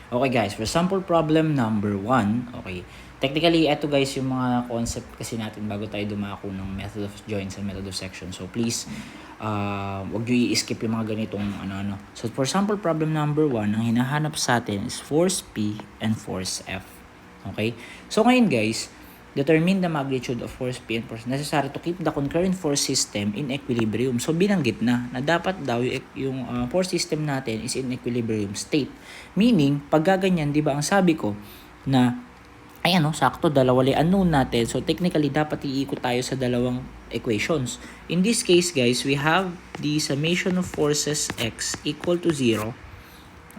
Okay guys, for sample problem number 1, okay. Technically, eto guys yung mga concept kasi natin bago tayo dumako ng method of joins and method of section. So please, wag nyo i-skip yung mga ganitong ano-ano. So for sample problem number 1, ang hinahanap sa atin is force P and force F. Okay? So ngayon guys, determine the magnitude of force P and force necessary to keep the concurrent force system in equilibrium. So binanggit na dapat daw yung force system natin is in equilibrium state. Meaning, pag gaganyan, di ba ang sabi ko na ayan sakto, dalawa lang unknown natin. So technically, dapat iikot tayo sa dalawang equations. In this case guys, we have the summation of forces x equal to 0.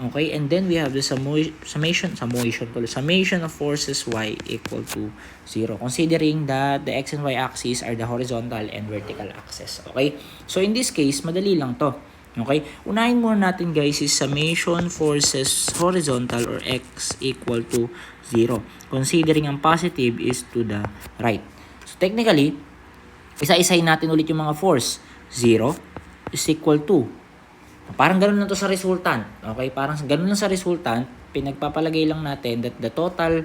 Okay, and then we have the summation of forces y equal to 0. Considering that the x and y axis are the horizontal and vertical axis. Okay, so in this case, madali lang to. Okay, unahin muna natin guys is summation forces horizontal or x equal to 0. Considering ang positive is to the right. So technically, isa-isahin natin ulit yung mga force. 0 is equal to, parang ganun lang to sa resultant. Okay, parang ganun lang sa resultant, pinagpapalagay lang natin that the total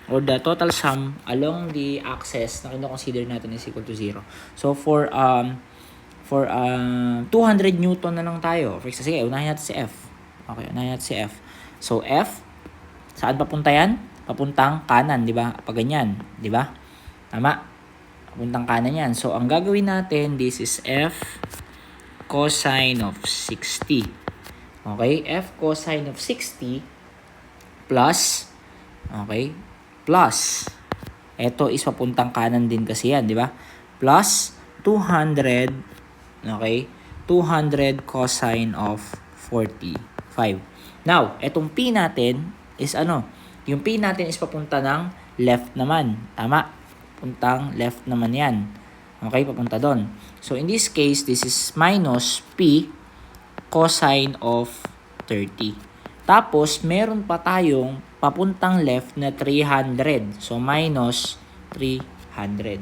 or the total sum along the axis na kino-consider natin is equal to 0. So for 200 Newton na lang tayo. For example, sige, unahin natin si F. Okay, unahin natin si F. So F, saan papunta yan? Papuntang kanan, di ba? Pag ganyan, di ba? Tama. Papuntang kanan yan. So ang gagawin natin, this is F cosine of 60. Okay? F cosine of 60 plus, okay? Plus, ito is papuntang kanan din kasi yan, di ba? Plus 200, okay? 200 cosine of 45. Now, etong P natin is ano? Yung P natin is papunta ng left naman. Tama? Puntang left naman yan. Okay, papunta doon. So, in this case, this is minus P cosine of 30. Tapos, meron pa tayong papuntang left na 300. So, minus 300.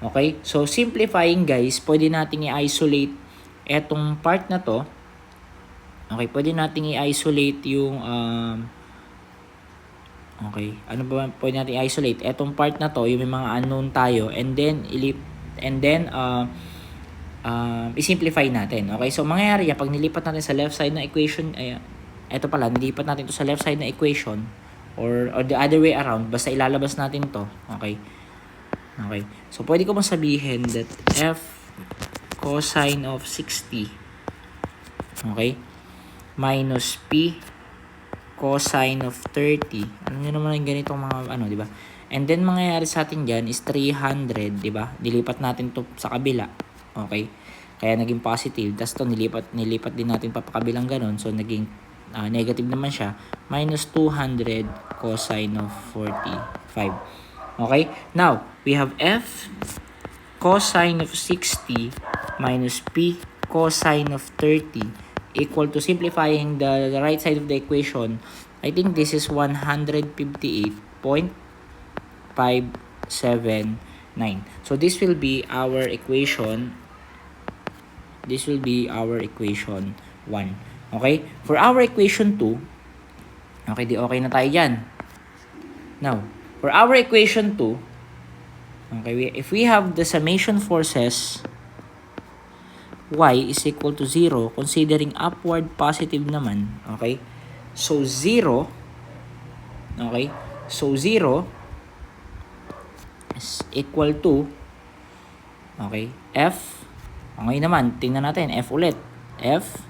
Okay? So, simplifying guys, pwede nating i-isolate etong part na to. Okay, pwede nating i-isolate yung okay, ano ba pwede natin i-isolate? Etong part na to, yung may mga unknown tayo, and then i-simplify natin. Okay, so mangyayari yan, pag nilipat natin sa left side ng equation, eto pala, nilipat natin to sa left side ng equation, or the other way around, basta ilalabas natin to. Okay, okay, so pwede ko bang sabihin that F cosine of 60, okay, minus P cosine of 30. Ano nyo naman yung ganitong mga di ba? And then mangyayari sa atin diyan is 300, di ba? Dilipat natin to sa kabila. Okay? Kaya naging positive. Tapos to nilipat din natin papakabilang ganun. So naging negative naman siya. Minus 200 cosine of 45. Okay? Now, we have F cosine of 60 minus P cosine of 30 equal to, simplifying the right side of the equation, I think this is 158.579. So this will be our equation. This will be our equation 1. Okay? For our equation 2, okay, okay na tayo dyan. Now, for our equation 2, okay, if we have the summation forces y is equal to 0, considering upward positive naman, okay? So 0, okay? So 0 is equal to, okay, F. Ngayon naman, tingnan natin, F ulit. F.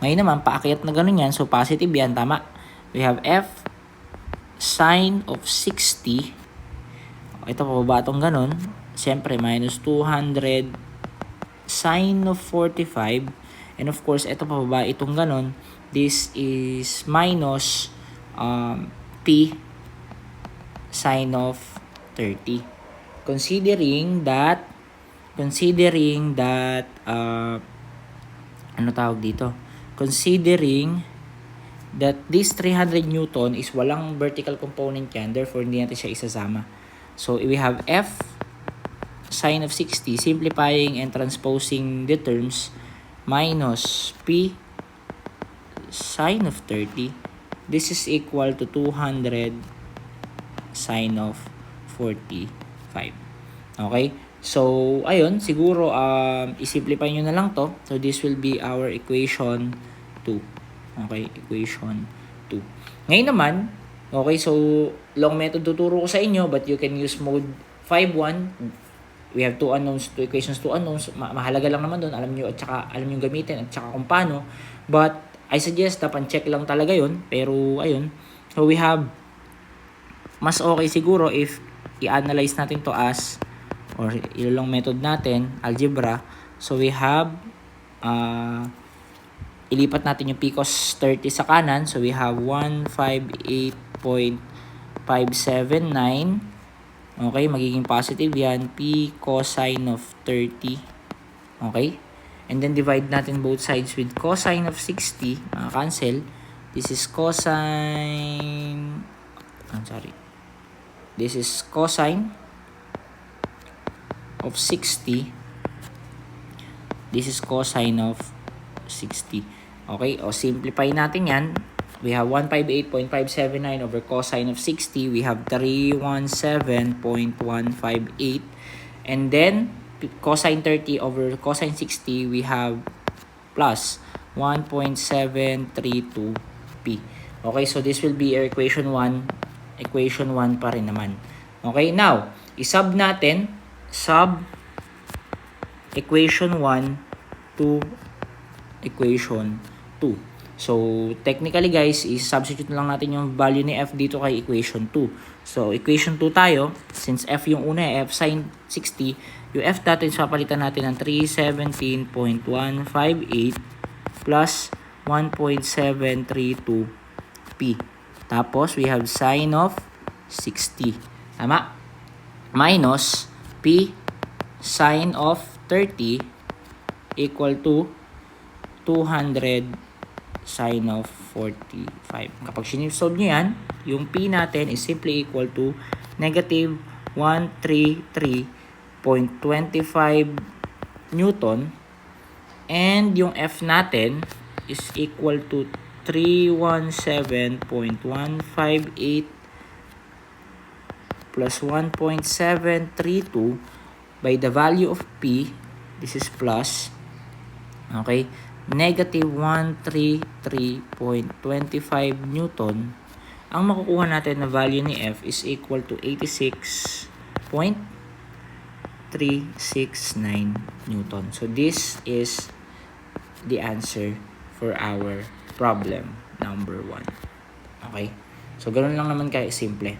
Ngayon naman, paakyat na ganun yan, so positive yan, tama. We have F sine of 60. Ito, pababa itong ganun. Siyempre, minus 200 sine of 45, and of course ito pababa itong ganon, this is minus P sine of 30. Considering that ano tawag dito, considering that this 300 Newton is walang vertical component yan, therefore hindi natin siya isasama. So we have F sine of 60, simplifying and transposing the terms, minus P sine of 30 this is equal to 200 sine of 45. Okay? So, ayun, siguro i-simplify nyo na lang to. So, this will be our equation 2. Okay? Equation 2. Ngayon naman, okay, so, long method tuturo ko sa inyo, but you can use mode 5.1. We have two equations, two unknowns. Mahalaga lang naman doon, alam nyo, at saka alam nyo gamitin, at saka kung paano. But, I suggest na pan-check lang talaga yun. Pero, ayun. So, we have, mas okay siguro if i-analyze natin to as, or ilolong method natin, algebra. So, we have, ilipat natin yung p cos 30 sa kanan. So, we have 158.579. Okay, magiging positive yan. P cosine of 30. Okay? And then divide natin both sides with cosine of 60. Cancel. This is cosine. This is cosine of 60. This is cosine of 60. Okay? O simplify natin yan. We have 158.579 over cosine of 60. We have 317.158. And then cosine 30 over cosine 60, we have plus 1.732p. Okay, so this will be our equation 1. Equation 1 pa rin naman. Okay, now, isub natin, sub equation 1 to equation 2. So, technically guys, i-substitute lang natin yung value ni f dito kay equation 2. So, equation 2 tayo, since f yung una, f sin 60, yung f natin, papalitan natin ng 317.158 plus 1.732p. Tapos, we have sine of 60. Tama? Minus p sine of 30 equal to 200 sine of 45. Kapag sinipsolve nyo yan, yung p natin is simply equal to negative 133.25 Newton. And yung f natin is equal to 317.158 plus 1.732 by the value of p. This is plus. Okay. Negative 133.25 Newton. Ang makukuha natin na value ni f is equal to 86.369 Newton. So, this is the answer for our problem number 1. Okay? So, ganoon lang naman simple.